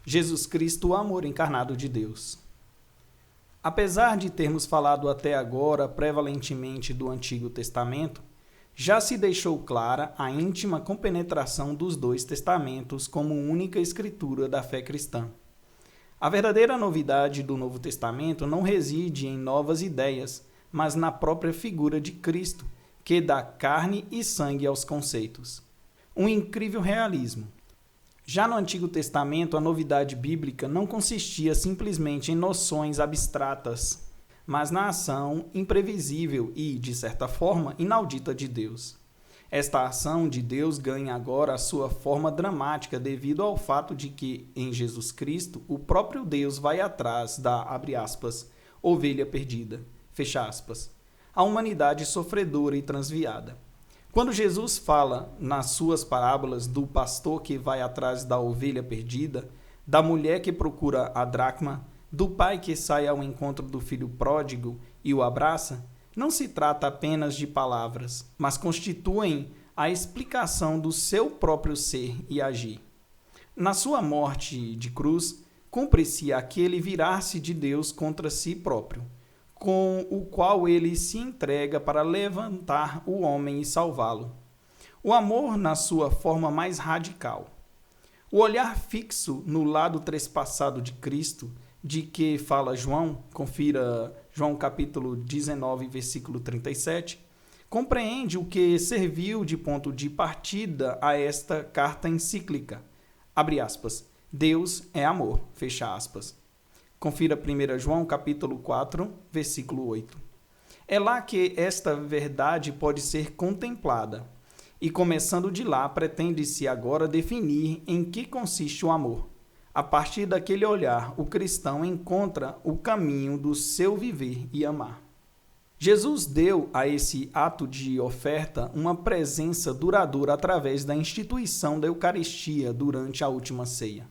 Jesus Cristo, o amor encarnado de Deus. Apesar de termos falado até agora prevalentemente do Antigo Testamento, já se deixou clara a íntima compenetração dos dois testamentos como única escritura da fé cristã. A verdadeira novidade do Novo Testamento não reside em novas ideias, mas na própria figura de Cristo, que dá carne e sangue aos conceitos. Um incrível realismo. Já no Antigo Testamento, a novidade bíblica não consistia simplesmente em noções abstratas, mas na ação imprevisível e, de certa forma, inaudita de Deus. Esta ação de Deus ganha agora a sua forma dramática devido ao fato de que, em Jesus Cristo, o próprio Deus vai atrás da, abre aspas, ovelha perdida, fecha aspas, a humanidade sofredora e transviada. Quando Jesus fala nas suas parábolas do pastor que vai atrás da ovelha perdida, da mulher que procura a dracma, do pai que sai ao encontro do filho pródigo e o abraça, não se trata apenas de palavras, mas constituem a explicação do seu próprio ser e agir. Na sua morte de cruz, cumpre-se aquele virar-se de Deus contra si próprio, com o qual ele se entrega para levantar o homem e salvá-lo. O amor na sua forma mais radical. O olhar fixo no lado trespassado de Cristo, de que fala João, confira João capítulo 19, versículo 37, compreende o que serviu de ponto de partida a esta carta encíclica. Abre aspas, Deus é amor, fecha aspas. Confira 1 João capítulo 4, versículo 8. É lá que esta verdade pode ser contemplada. E começando de lá, pretende-se agora definir em que consiste o amor. A partir daquele olhar, o cristão encontra o caminho do seu viver e amar. Jesus deu a esse ato de oferta uma presença duradoura através da instituição da Eucaristia durante a última ceia.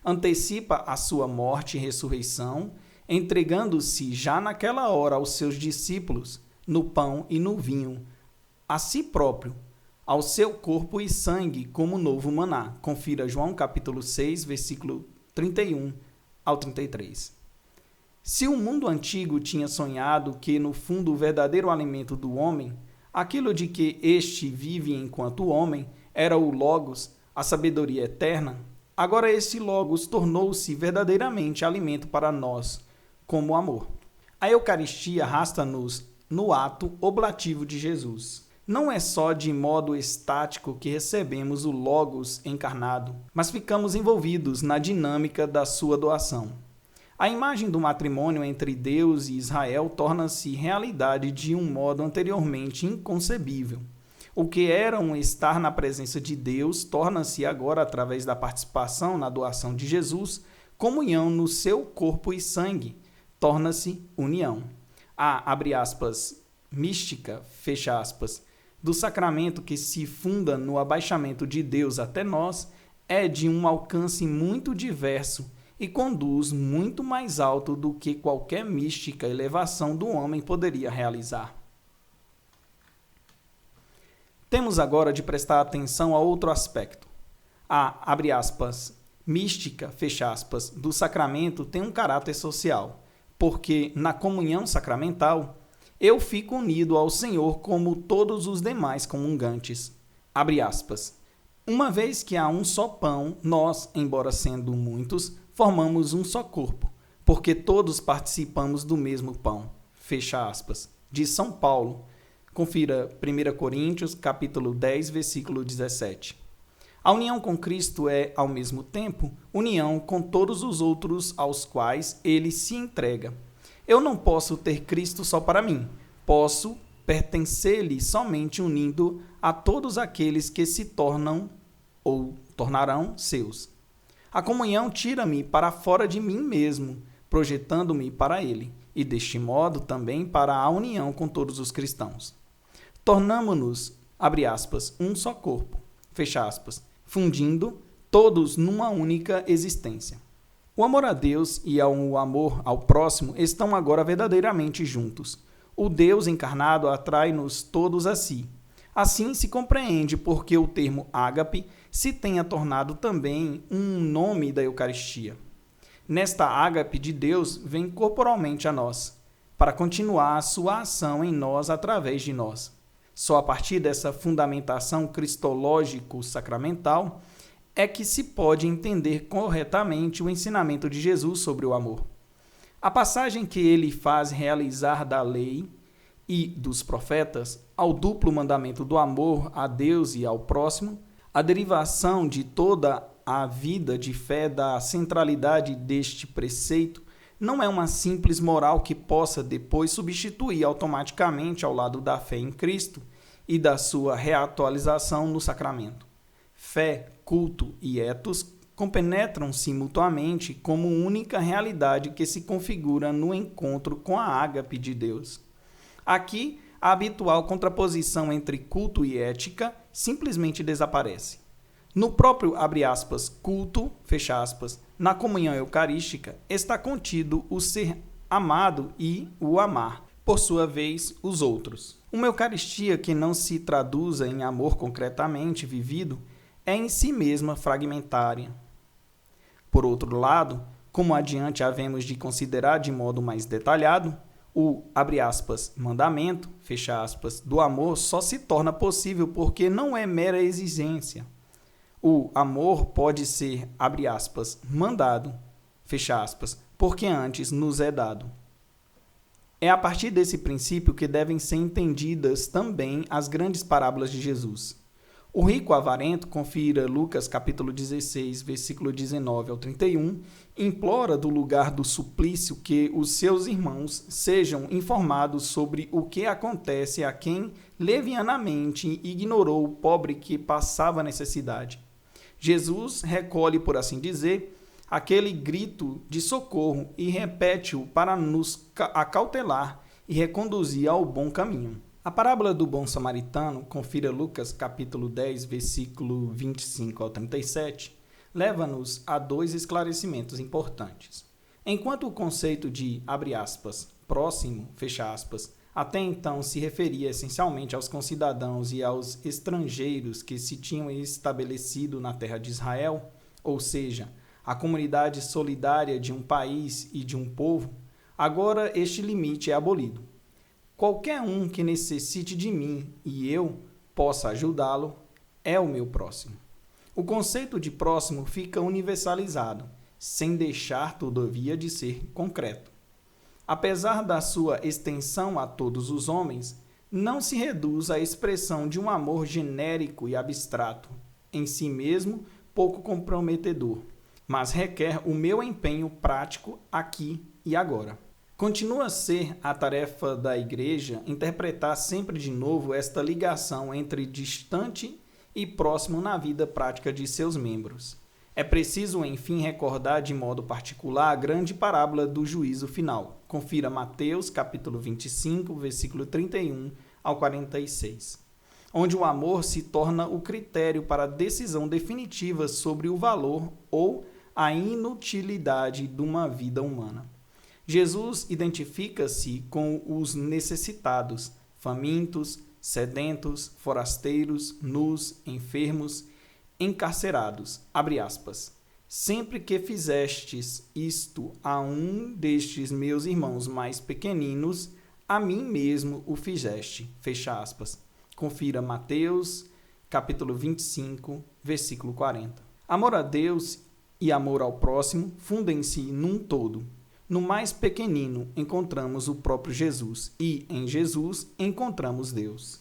Antecipa a sua morte e ressurreição, entregando-se já naquela hora aos seus discípulos, no pão e no vinho, a si próprio, ao seu corpo e sangue como novo maná. Confira João capítulo 6, versículo 31 ao 33. Se o mundo antigo tinha sonhado que, no fundo, o verdadeiro alimento do homem, aquilo de que este vive enquanto homem, era o Logos, a sabedoria eterna, agora esse Logos tornou-se verdadeiramente alimento para nós, como o amor. A Eucaristia arrasta-nos no ato oblativo de Jesus. Não é só de modo estático que recebemos o Logos encarnado, mas ficamos envolvidos na dinâmica da sua doação. A imagem do matrimônio entre Deus e Israel torna-se realidade de um modo anteriormente inconcebível. O que era um estar na presença de Deus torna-se agora, através da participação na doação de Jesus, comunhão no seu corpo e sangue, torna-se união. A, abre aspas, mística, fecha aspas, do sacramento que se funda no abaixamento de Deus até nós, é de um alcance muito diverso e conduz muito mais alto do que qualquer mística elevação do homem poderia realizar. Temos agora de prestar atenção a outro aspecto. A, abre aspas, mística, fecha aspas, do sacramento tem um caráter social, porque na comunhão sacramental eu fico unido ao Senhor como todos os demais comungantes. Abre aspas. Uma vez que há um só pão, nós, embora sendo muitos, formamos um só corpo, porque todos participamos do mesmo pão. Fecha aspas. De São Paulo. Confira 1 Coríntios, capítulo 10, versículo 17. A união com Cristo é, ao mesmo tempo, união com todos os outros aos quais ele se entrega. Eu não posso ter Cristo só para mim. Posso pertencer-lhe somente unindo a todos aqueles que se tornam ou tornarão seus. A comunhão tira-me para fora de mim mesmo, projetando-me para ele, e deste modo também para a união com todos os cristãos. Tornamo-nos, abre aspas, um só corpo, fecha aspas, fundindo todos numa única existência. O amor a Deus e o amor ao próximo estão agora verdadeiramente juntos. O Deus encarnado atrai-nos todos a si. Assim se compreende porque o termo ágape se tenha tornado também um nome da Eucaristia. Nesta ágape de Deus, vem corporalmente a nós, para continuar a sua ação em nós através de nós. Só a partir dessa fundamentação cristológico-sacramental é que se pode entender corretamente o ensinamento de Jesus sobre o amor. A passagem que ele faz realizar da lei e dos profetas ao duplo mandamento do amor a Deus e ao próximo, a derivação de toda a vida de fé da centralidade deste preceito não é uma simples moral que possa depois substituir automaticamente ao lado da fé em Cristo e da sua reatualização no sacramento. Fé, culto e etos compenetram-se mutuamente como única realidade que se configura no encontro com a ágape de Deus. Aqui, a habitual contraposição entre culto e ética simplesmente desaparece. No próprio, culto, na comunhão eucarística, está contido o ser amado e o amar, por sua vez, os outros. Uma Eucaristia que não se traduza em amor concretamente vivido é em si mesma fragmentária. Por outro lado, como adiante havemos de considerar de modo mais detalhado, o, mandamento, do amor só se torna possível porque não é mera exigência. O amor pode ser, mandado, porque antes nos é dado. É a partir desse princípio que devem ser entendidas também as grandes parábolas de Jesus. O rico avarento, confira Lucas capítulo 16, versículo 19 ao 31, implora do lugar do suplício que os seus irmãos sejam informados sobre o que acontece a quem levianamente ignorou o pobre que passava necessidade. Jesus recolhe, por assim dizer, aquele grito de socorro e repete-o para nos acautelar e reconduzir ao bom caminho. A parábola do bom samaritano, confira Lucas capítulo 10, versículo 25 ao 37, leva-nos a dois esclarecimentos importantes. Enquanto o conceito de, próximo, até então se referia essencialmente aos concidadãos e aos estrangeiros que se tinham estabelecido na terra de Israel, ou seja, a comunidade solidária de um país e de um povo, agora este limite é abolido. Qualquer um que necessite de mim e eu possa ajudá-lo é o meu próximo. O conceito de próximo fica universalizado, sem deixar, todavia, de ser concreto. Apesar da sua extensão a todos os homens, não se reduz à expressão de um amor genérico e abstrato, em si mesmo pouco comprometedor, mas requer o meu empenho prático aqui e agora. Continua a ser a tarefa da Igreja interpretar sempre de novo esta ligação entre distante e próximo na vida prática de seus membros. É preciso, enfim, recordar de modo particular a grande parábola do juízo final. Confira Mateus, capítulo 25, versículo 31 ao 46, onde o amor se torna o critério para a decisão definitiva sobre o valor ou a inutilidade de uma vida humana. Jesus identifica-se com os necessitados, famintos, sedentos, forasteiros, nus, enfermos, encarcerados, Sempre que fizestes isto a um destes meus irmãos mais pequeninos, a mim mesmo o fizeste, Confira Mateus, capítulo 25, versículo 40. Amor a Deus e amor ao próximo fundem-se num todo. No mais pequenino encontramos o próprio Jesus e, em Jesus, encontramos Deus.